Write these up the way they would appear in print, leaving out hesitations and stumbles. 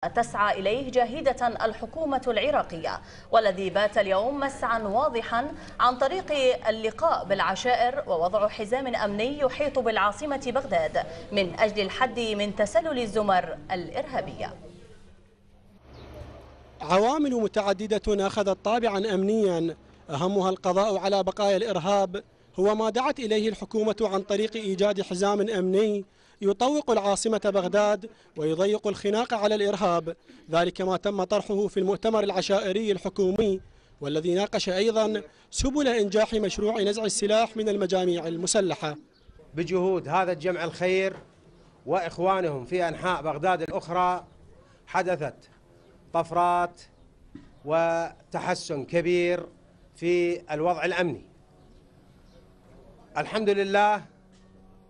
تسعى إليه جاهدة الحكومة العراقية، والذي بات اليوم مسعى واضحا عن طريق اللقاء بالعشائر ووضع حزام أمني يحيط بالعاصمة بغداد من أجل الحد من تسلل الزمر الإرهابية. عوامل متعددة أخذت طابعا أمنيا أهمها القضاء على بقايا الإرهاب، هو ما دعت إليه الحكومة عن طريق إيجاد حزام أمني يطوق العاصمة بغداد ويضيق الخناق على الإرهاب. ذلك ما تم طرحه في المؤتمر العشائري الحكومي، والذي ناقش أيضا سبل إنجاح مشروع نزع السلاح من المجاميع المسلحة. بجهود هذا الجمع الخير وإخوانهم في أنحاء بغداد الأخرى حدثت طفرات وتحسن كبير في الوضع الأمني. الحمد لله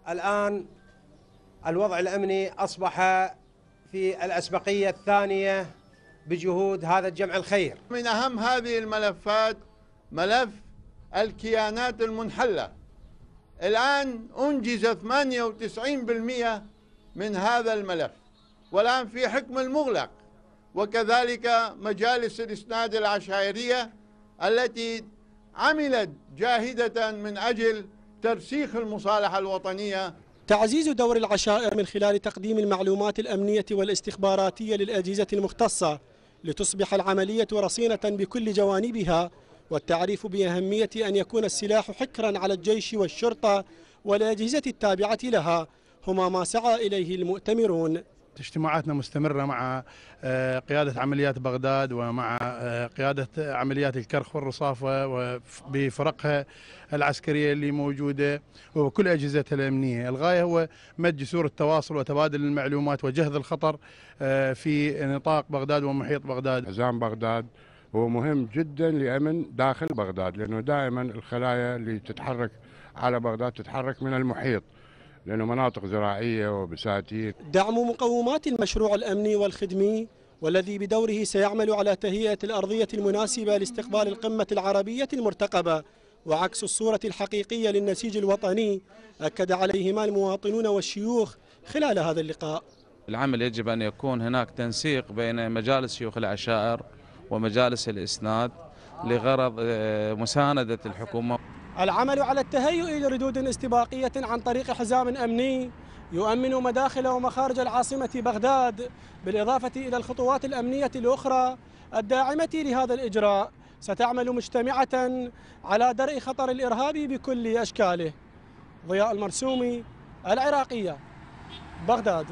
الآن الوضع الأمني أصبح في الأسبقية الثانية بجهود هذا الجمع الخير. من أهم هذه الملفات ملف الكيانات المنحلة. الآن أنجز 98% من هذا الملف، والآن في حكم المغلق، وكذلك مجالس الإسناد العشائرية التي عملت جاهدة من أجل ترسيخ المصالحة الوطنية. تعزيز دور العشائر من خلال تقديم المعلومات الأمنية والاستخباراتية للأجهزة المختصة لتصبح العملية رصينة بكل جوانبها، والتعريف بأهمية أن يكون السلاح حكرا على الجيش والشرطة والأجهزة التابعة لها هما ما سعى إليه المؤتمرون. اجتماعاتنا مستمرة مع قيادة عمليات بغداد ومع قيادة عمليات الكرخ والرصافة وبفرقها العسكرية اللي موجودة وكل أجهزتها الأمنية. الغاية هو مد جسور التواصل وتبادل المعلومات وجهد الخطر في نطاق بغداد ومحيط بغداد. حزام بغداد هو مهم جدا لأمن داخل بغداد، لأنه دائما الخلايا اللي تتحرك على بغداد تتحرك من المحيط، لأنه مناطق زراعية وبساتين. دعم مقومات المشروع الأمني والخدمي، والذي بدوره سيعمل على تهيئة الأرضية المناسبة لاستقبال القمة العربية المرتقبة وعكس الصورة الحقيقية للنسيج الوطني، أكد عليهما المواطنون والشيوخ خلال هذا اللقاء. العمل يجب أن يكون هناك تنسيق بين مجالس شيوخ العشائر ومجالس الإسناد لغرض مساندة الحكومة. العمل على التهيؤ لردود استباقية عن طريق حزام أمني يؤمن مداخل ومخارج العاصمة بغداد، بالإضافة إلى الخطوات الأمنية الأخرى الداعمة لهذا الإجراء، ستعمل مجتمعة على درء خطر الإرهاب بكل أشكاله. ضياء المرسومي، العراقية، بغداد.